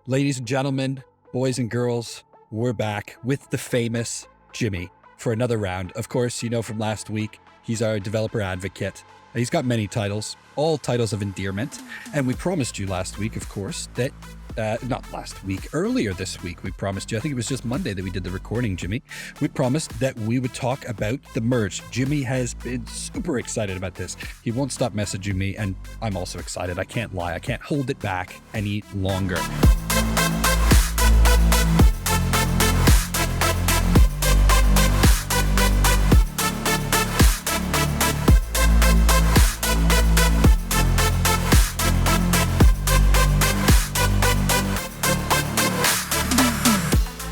Ladies and gentlemen, boys and girls, we're back with the famous Jimmy for another round. Of course, you know from last week, he's our developer advocate. He's got many titles, all titles of endearment. And we promised you last week, of course, that, not last week, earlier this week, we promised you, I think it was just Monday that we did the recording, Jimmy. We promised that we would talk about the merge. Jimmy has been super excited about this. He won't stop messaging me, and I'm also excited. I can't lie. I can't hold it back any longer.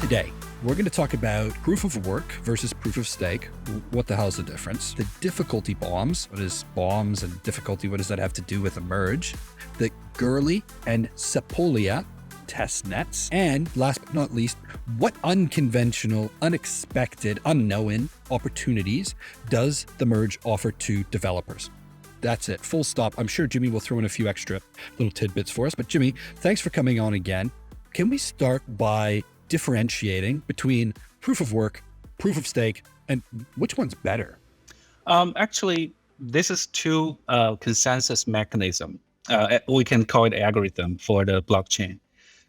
Today, we're going to talk about proof of work versus proof of stake. What the hell is the difference? The difficulty bombs. What is bombs and difficulty? What does that have to do with a merge? The Goerli and Sepolia test nets. And last but not least, what unconventional, unexpected, unknown opportunities does the merge offer to developers? That's it. Full stop. I'm sure Jimmy will throw in a few extra little tidbits for us. But Jimmy, thanks for coming on again. Can we start by differentiating between proof of work, proof of stake, and which one's better? Actually, this is two consensus mechanism. We can call it algorithm for the blockchain.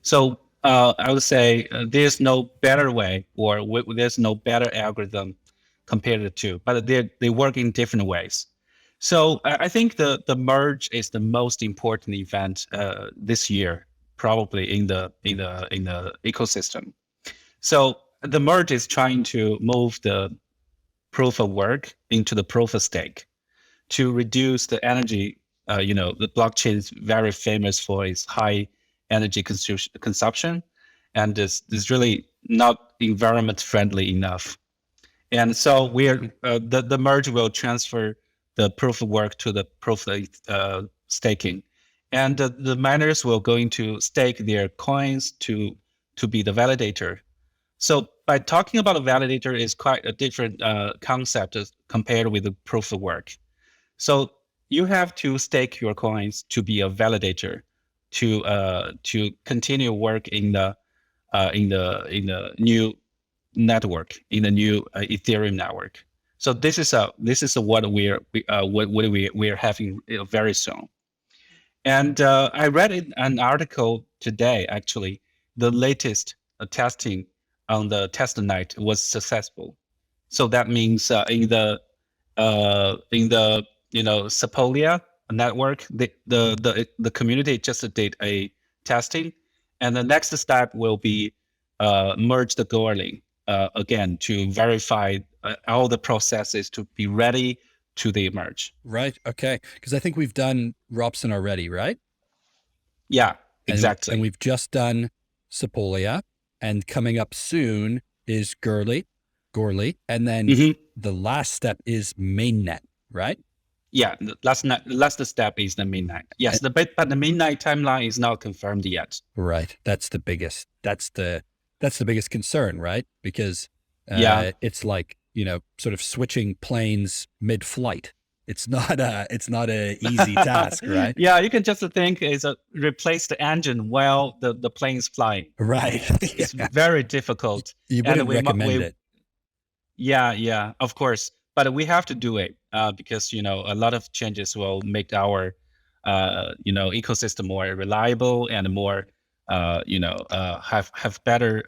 So I would say there's no better way, or there's no better algorithm compared to the two, but they work in different ways. So I think the merge is the most important event this year, probably in the ecosystem. So the merge is trying to move the proof of work into the proof of stake to reduce the energy. The blockchain is very famous for its high energy consumption, and is really not environment friendly enough. And so the merge will transfer the proof of work to the proof of staking. And the miners will going to stake their coins to be the validator. So by talking about a validator is quite a different concept as compared with the proof of work. So you have to stake your coins to be a validator to continue work in the new network, in the new Ethereum network. So this is what we're having very soon. And I read in an article today, actually, the latest testing on the testnet was successful. So that means in the Sepolia network, the community just did a testing, and the next step will be merge the Goerli again to verify all the processes to be ready to the merge. Right. Okay. Because I think we've done Robson already, right? Yeah, exactly. And we've just done Sepolia, and coming up soon is Goerli, and then the last step is mainnet, right? Yeah, the last step is the mainnet. Yes, but the mainnet timeline is not confirmed yet. Right. That's the biggest. That's the biggest concern, right? Because it's like, sort of switching planes mid-flight. It's not a easy task, right? Yeah, you can just think is replace the engine while the plane is flying. Right. It's very difficult. You wouldn't recommend it. Yeah, of course. But we have to do it because, a lot of changes will make our, ecosystem more reliable and more, have better,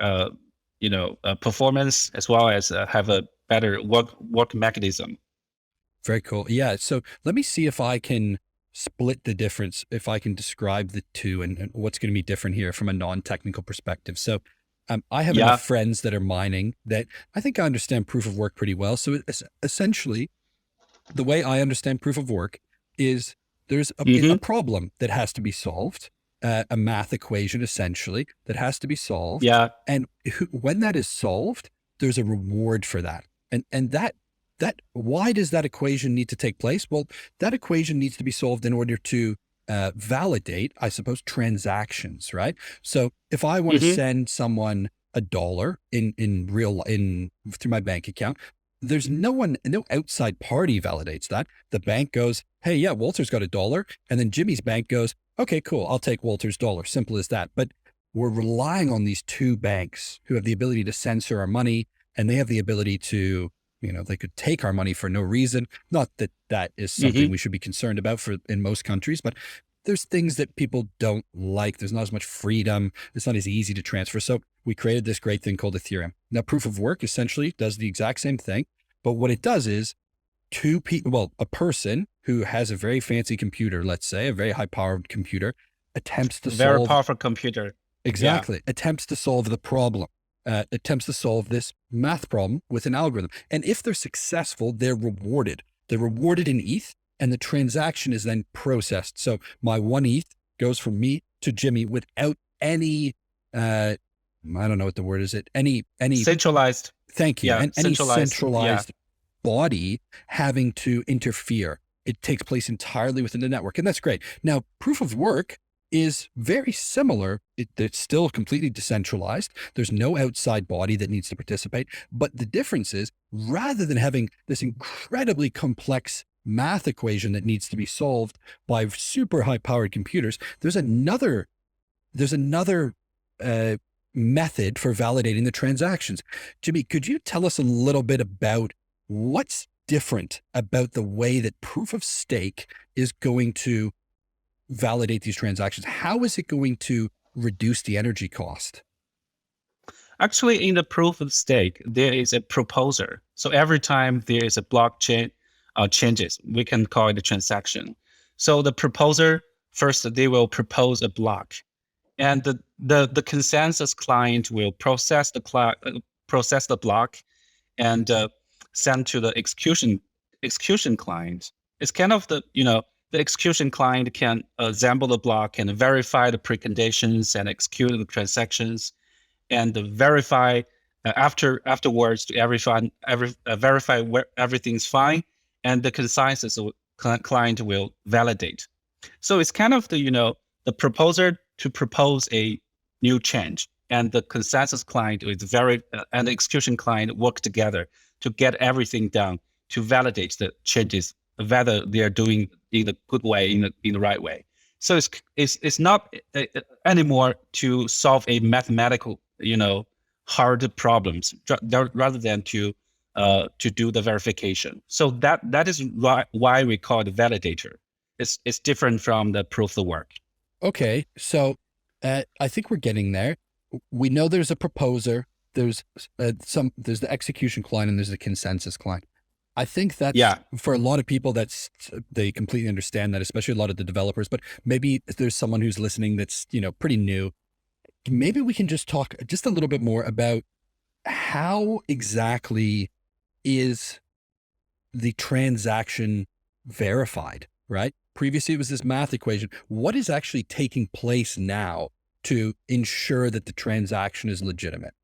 performance, as well as have a better work mechanism. Very cool. Yeah. So let me see if I can split the difference, if I can describe the two and what's going to be different here from a non-technical perspective. So I have enough friends that are mining that I think I understand proof of work pretty well. So essentially, the way I understand proof of work is there's a problem that has to be solved, a math equation essentially that has to be solved. Yeah. And when that is solved, there's a reward for that. And that why does that equation need to take place? Well, that equation needs to be solved in order to validate, I suppose, transactions, right? So if I want to send someone $1 through my bank account, there's no outside party validates that. The bank goes, hey, yeah, Walter's got $1. And then Jimmy's bank goes, okay, cool. I'll take Walter's $1. Simple as that. But we're relying on these two banks who have the ability to censor our money, and they have the ability to, they could take our money for no reason. Not that that is something we should be concerned about in most countries, but there's things that people don't like. There's not as much freedom. It's not as easy to transfer. So we created this great thing called Ethereum. Now, proof of work essentially does the exact same thing, but what it does is a person who has a very fancy computer, let's say a very high powered computer, attempts to very solve powerful computer. Exactly. Yeah. Attempts to solve the problem, attempts to solve this math problem with an algorithm. And if they're successful, they're rewarded. They're rewarded in ETH, and the transaction is then processed. So my 1 ETH goes from me to Jimmy without any, I don't know what the word is. Any centralized. Thank you. Yeah, and any centralized body having to interfere. It takes place entirely within the network. And that's great. Now, proof of work is very similar. It's still completely decentralized. There's no outside body that needs to participate. But the difference is, rather than having this incredibly complex math equation that needs to be solved by super high powered computers, there's another method for validating the transactions. Jimmy, could you tell us a little bit about what's different about the way that proof of stake is going to validate these transactions? How is it going to reduce the energy cost? Actually, in the proof of stake, there is a proposer. So every time there is a blockchain changes, we can call it a transaction. So the proposer, first, they will propose a block, and the consensus client will process the block and send to the execution client. It's kind of the execution client can assemble the block and verify the preconditions and execute the transactions, and verify afterwards to verify where everything's fine, and the consensus client will validate. So it's kind of the proposer to propose a new change, and the consensus client and the execution client work together to get everything done to validate the changes, whether they are doing in a good way, in the right way. So it's not anymore to solve a mathematical, hard problems, rather than to do the verification. So that is why we call it validator. It's different from the proof of work. Okay, so I think we're getting there. We know there's a proposer, there's the execution client, and there's the consensus client. I think that's, for a lot of people, they completely understand that, especially a lot of the developers, but maybe there's someone who's listening that's, pretty new. Maybe we can just talk just a little bit more about how exactly is the transaction verified, right? Previously, it was this math equation. What is actually taking place now to ensure that the transaction is legitimate?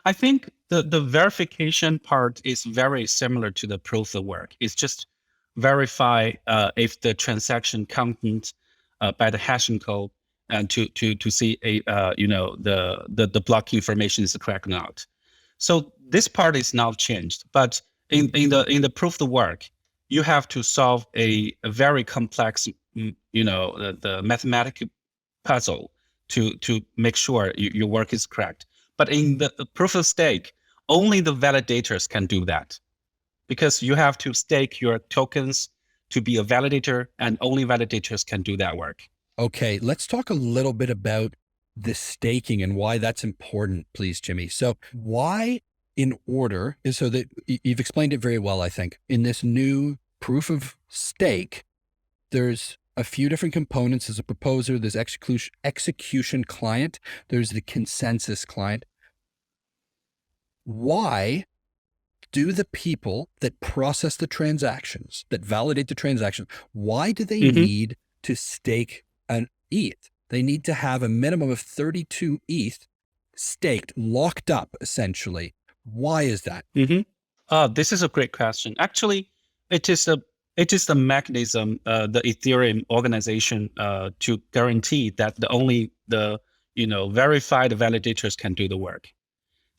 I think the verification part is very similar to the proof of work. It's just verify if the transaction content by the hashing code, and to see the block information is correct or not. So this part is not changed, but in the proof of work, you have to solve a very complex, the mathematical puzzle to make sure your work is correct. But in the proof of stake, only the validators can do that, because you have to stake your tokens to be a validator, and only validators can do that work. Okay, let's talk a little bit about the staking and why that's important, please, Jimmy. So why, so that you've explained it very well, I think. In this new proof of stake, there's a few different components. There's a proposer, there's execution client, there's the consensus client. Why do the people that process the transactions, that validate the transaction, why do they need to stake an ETH? They need to have a minimum of 32 ETH staked, locked up, essentially. Why is that? This is a great question. Actually, it is the mechanism, the Ethereum organization, to guarantee that only the verified validators can do the work.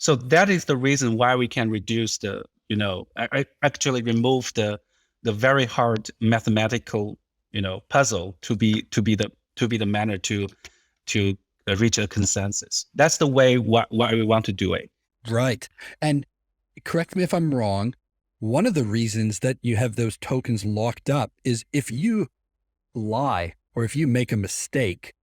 So that is the reason why we can reduce actually remove the very hard mathematical puzzle to be the manner to reach a consensus. That's the way why we want to do it. Right. And correct me if I'm wrong, one of the reasons that you have those tokens locked up is if you lie or if you make a mistake,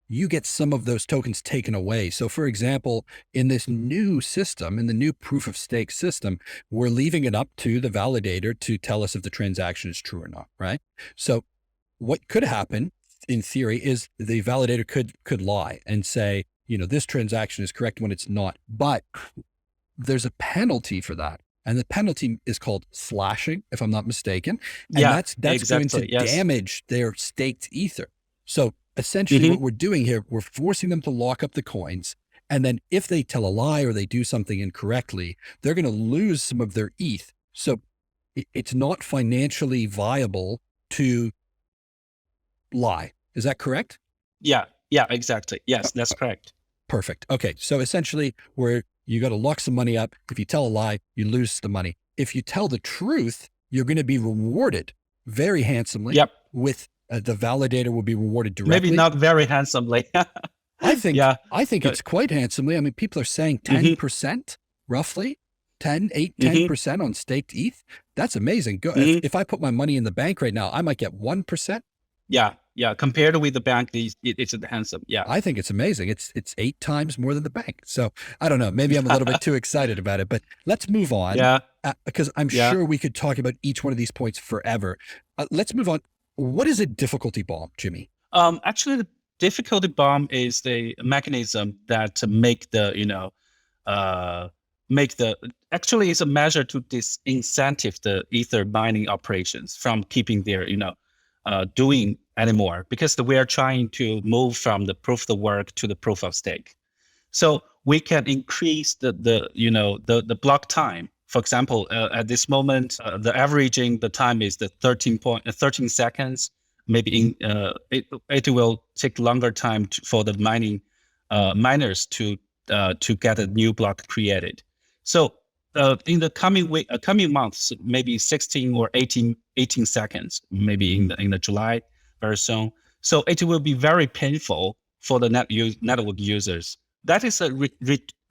you get some of those tokens taken away. So for example, in this new system, in the new proof of stake system, we're leaving it up to the validator to tell us if the transaction is true or not, right? So what could happen in theory is the validator could lie and say, this transaction is correct when it's not, but there's a penalty for that. And the penalty is called slashing, if I'm not mistaken. And Yeah, that's exactly. going to Yes. damage their staked ether. So essentially what we're doing here, we're forcing them to lock up the coins. And then if they tell a lie or they do something incorrectly, they're going to lose some of their ETH. So it's not financially viable to lie. Is that correct? Yeah, exactly. Yes, that's correct. Perfect. Okay. So essentially you got to lock some money up. If you tell a lie, you lose the money. If you tell the truth, you're going to be rewarded very handsomely. Yep. With the validator will be rewarded directly. Maybe not very handsomely. I think it's quite handsomely. I mean, people are saying 10% roughly, 10% on staked ETH. That's amazing. If I put my money in the bank right now, I might get 1%. Yeah. Compared with the bank, it's handsome. Yeah. I think it's amazing. It's 8 times more than the bank. So I don't know. Maybe I'm a little bit too excited about it, but let's move on. Yeah. Because I'm sure we could talk about each one of these points forever. Let's move on. What is a difficulty bomb, Jimmy? Actually, the difficulty bomb is the mechanism that actually it's a measure to disincentive the Ether mining operations from keeping their, doing anymore, because we are trying to move from the proof of work to the proof of stake. So we can increase the block time. For example, at this moment, the averaging the time is the 13 seconds. Maybe it will take longer time for the miners to get a new block created. So in the coming months, maybe 16 or 18 seconds, maybe in the July very soon. So it will be very painful for the network users. That is a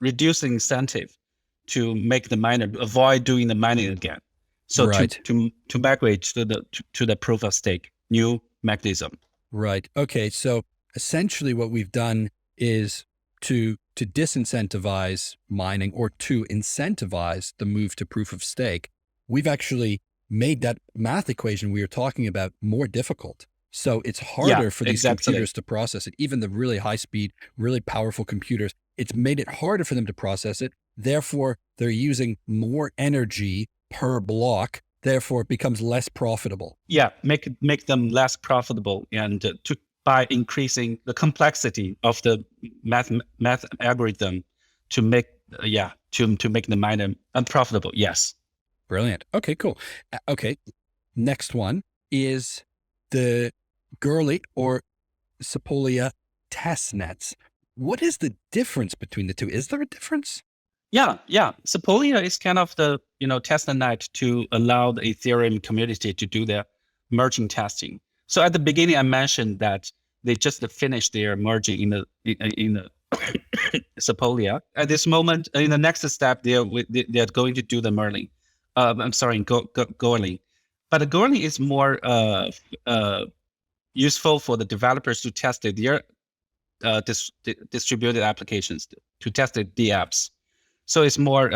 reduced incentive to make the miner avoid doing the mining again. So right. to migrate to the proof of stake new mechanism. Right. Okay. So essentially what we've done is to disincentivize mining or to incentivize the move to proof of stake. We've actually made that math equation we were talking about more difficult. So it's harder for these computers to process it. Even the really high speed, really powerful computers, it's made it harder for them to process it. Therefore, they're using more energy per block. Therefore, it becomes less profitable. Yeah, make them less profitable, and by increasing the complexity of the math algorithm to make to make the miner unprofitable. Yes. Brilliant. Okay, cool. Okay, next one is the Goerli or Sepolia testnets. What is the difference between the two? Is there a difference? Yeah. Sepolia is kind of the testnet to allow the Ethereum community to do their merging testing. So at the beginning, I mentioned that they just finished their merging in the Sepolia. At this moment, in the next step, they are going to do the merging. Goerli. But the Goerli is more useful for the developers to test their distributed applications, to test the dApps. So it's more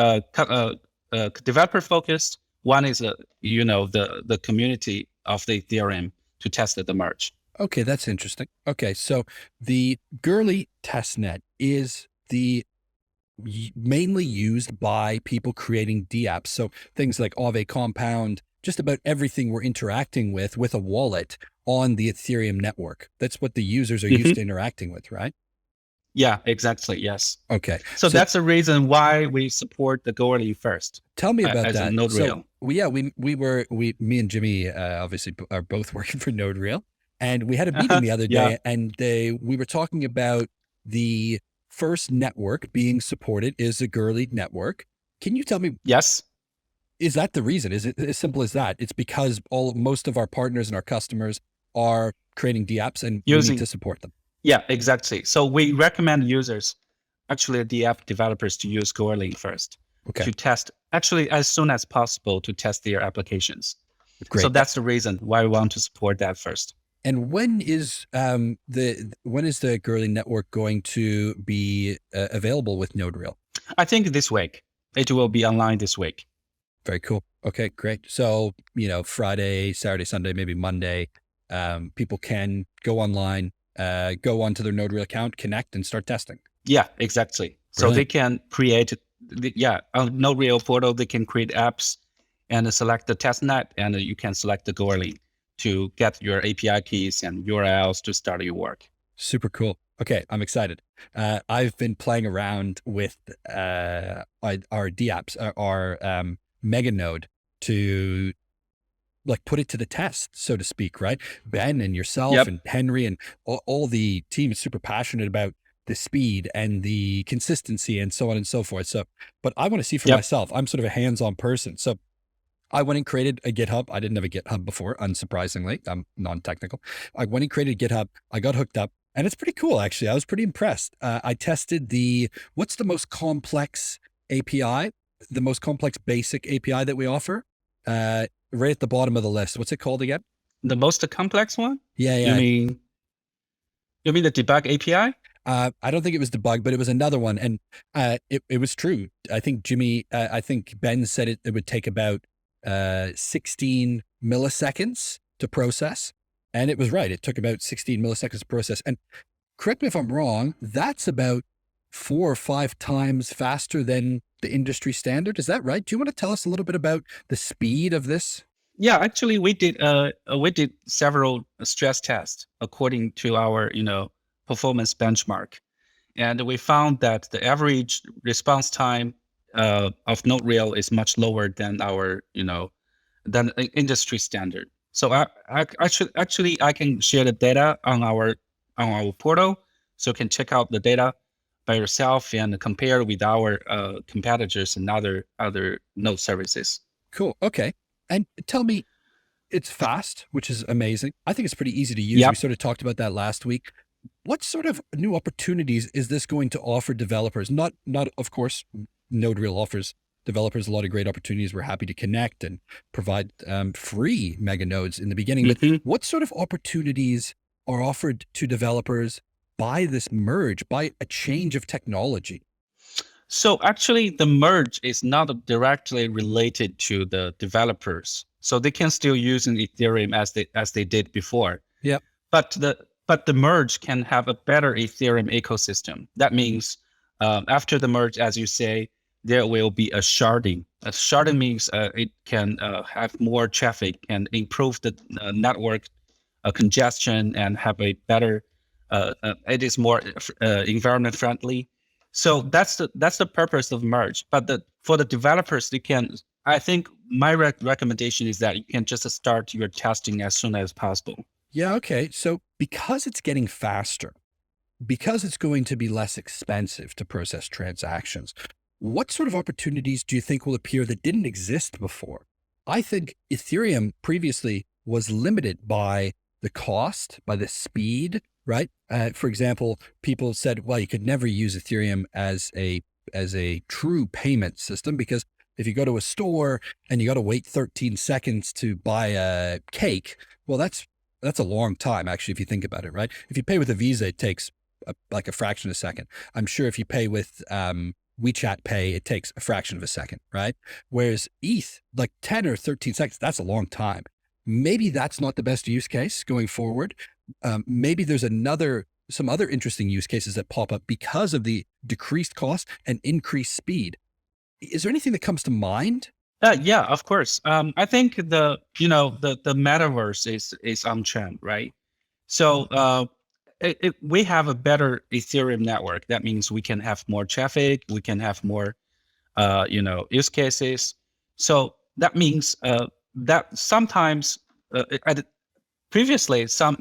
developer focused. One is the community of the Ethereum to test the merge. Okay, that's interesting. Okay, so the Goerli testnet is the mainly used by people creating dApps. So things like Aave Compound, just about everything we're interacting with a wallet on the Ethereum network. That's what the users are used to interacting with, right? Yeah, exactly. Yes. Okay. So that's the reason why we support the Goerli first. Tell me about as that. NodeReal. So me and Jimmy obviously are both working for NodeReal, and we had a meeting the other day, and we were talking about the first network being supported is the Goerli network. Can you tell me? Yes. Is that the reason? Is it as simple as that? It's because most of our partners and our customers are creating dApps and we need to support them. Yeah, exactly. So we recommend users, actually the app developers, to use Goerli first Okay, to test, actually as soon as possible to test their applications. So great. that's the reason why we want to support that first. And when is the Goerli network going to be available with NodeReal? I think this week, it will be online this week. Very cool. Okay, great. So, Friday, Saturday, Sunday, maybe Monday, people can go online, go onto their NodeReal account, connect, and start testing. Yeah, exactly. So they Brilliant. can create, on NodeReal portal, they can create apps and select the testnet, and you can select the Goerli to get your API keys and URLs to start your work. Super cool. Okay, I'm excited. I've been playing around with our DApps, our mega node, to like put it to the test, so to speak, right? Ben and yourself Yep. and Henry and all the team is super passionate about the speed and the consistency and so on and so forth. So, but I want to see for Yep. myself. I'm sort of a hands-on person. So I went and created a GitHub. I didn't have a GitHub before, unsurprisingly. I'm non-technical. I went and created a GitHub. I got hooked up, and it's pretty cool, actually. I was pretty impressed. I tested what's the most complex API, the most complex basic API that we offer, right at the bottom of the list. What's it called again? The most complex one? Yeah, You yeah. mean the debug API? I don't think it was debug, but it was another one, and it was true. I think I think Ben said it would take about 16 milliseconds to process, and it was right. It took about 16 milliseconds to process. And correct me if I'm wrong, that's about 4 or 5 times faster than the industry standard. Is that right? Do you want to tell us a little bit about the speed of this? Yeah, actually, we did several stress tests according to our performance benchmark, and we found that the average response time of NodeReal is much lower than our than industry standard. So actually I can share the data on our portal, so you can check out the data by yourself and compare with our competitors and other node services. Cool. Okay. And tell me, it's fast, which is amazing. I think it's pretty easy to use. We Yep. sort of talked about that last week. What sort of new opportunities is this going to offer developers? Not of course, NodeReal offers developers a lot of great opportunities. We're happy to connect and provide free mega nodes in the beginning. But Mhm. what sort of opportunities are offered to developers by this merge, by a change of technology? So actually, the merge is not directly related to the developers, so they can still use an Ethereum as they did before. Yep. But the merge can have a better Ethereum ecosystem. That means after the merge, as you say, there will be a sharding. A sharding means it can have more traffic and improve the network congestion and have a better. It is more environment friendly. So that's the purpose of merge. But for the developers, they can. I think my recommendation is that you can just start your testing as soon as possible. Yeah. Okay. So because it's getting faster, because it's going to be less expensive to process transactions, what sort of opportunities do you think will appear that didn't exist before? I think Ethereum previously was limited by the cost, by the speed, right? For example, people said, well, you could never use Ethereum as a true payment system because if you go to a store and you got to wait 13 seconds to buy a cake, well, that's a long time, actually, if you think about it, right? If you pay with a Visa, it takes like a fraction of a second. I'm sure if you pay with WeChat Pay, it takes a fraction of a second, right? Whereas ETH, like 10 or 13 seconds, that's a long time. Maybe that's not the best use case going forward. Maybe there's some other interesting use cases that pop up because of the decreased cost and increased speed. Is there anything that comes to mind? Yeah, of course. I think the metaverse is on trend, right? So we have a better Ethereum network. That means we can have more traffic, we can have more use cases. So that means that sometimes previously some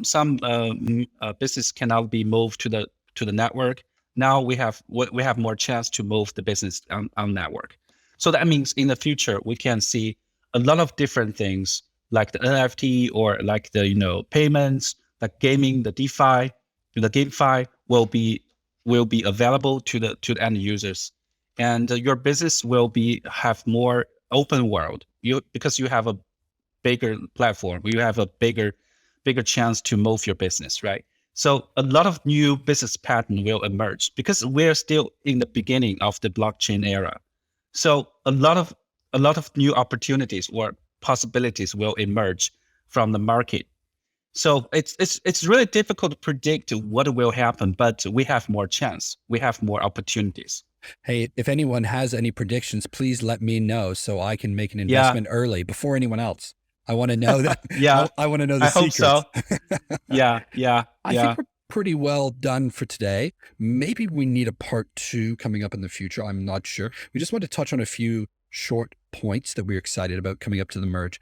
business cannot be moved to the network. Now we have more chance to move the business on network. So that means in the future we can see a lot of different things like the NFT or like the payments, like gaming, the DeFi, the GameFi will be available to the end users, and your business will have more open world. Because you have a bigger platform, you have a bigger chance to move your business, right? So a lot of new business pattern will emerge because we're still in the beginning of the blockchain era. So a lot of new opportunities or possibilities will emerge from the market. So it's really difficult to predict what will happen, but we have more chance. We have more opportunities. Hey, if anyone has any predictions, please let me know so I can make an Yeah, investment early before anyone else. I want to know that. yeah, I want to know the I hope secrets. so. Yeah, yeah, I think yeah. we're pretty well done for today. Maybe we need a part 2 coming up in the future. I'm not sure. We just want to touch on a few short points that we're excited about coming up to the merge.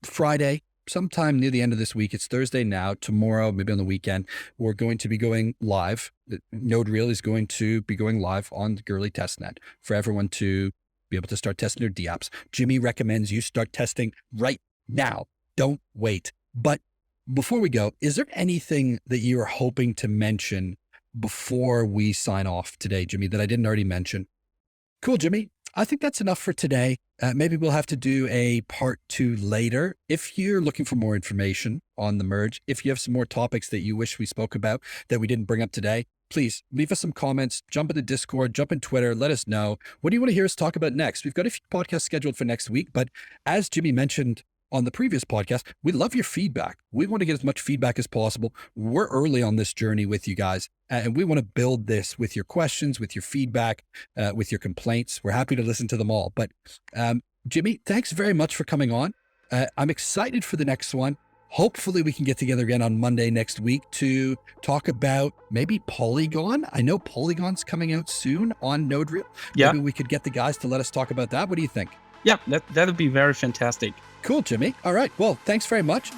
Friday, sometime near the end of this week, it's Thursday now, tomorrow, maybe on the weekend, we're going to be going live. NodeReal is going to be going live on the Goerli testnet for everyone to be able to start testing their dApps. Jimmy recommends you start testing right now. Don't wait. But before we go, is there anything that you are hoping to mention before we sign off today, Jimmy, that I didn't already mention? Cool, Jimmy. I think that's enough for today. Maybe we'll have to do a part 2 later. If you're looking for more information on the merge, if you have some more topics that you wish we spoke about that we didn't bring up today, please leave us some comments, jump into Discord, jump in Twitter, let us know. What do you want to hear us talk about next? We've got a few podcasts scheduled for next week, but as Jimmy mentioned on the previous podcast, we love your feedback. We want to get as much feedback as possible. We're early on this journey with you guys, and we want to build this with your questions, with your feedback, with your complaints. We're happy to listen to them all. But Jimmy, thanks very much for coming on. I'm excited for the next one. Hopefully we can get together again on Monday next week to talk about maybe Polygon. I know Polygon's coming out soon on NodeReal. Yeah. Maybe we could get the guys to let us talk about that. What do you think? Yeah, that would be very fantastic. Cool, Jimmy. All right. Well, thanks very much.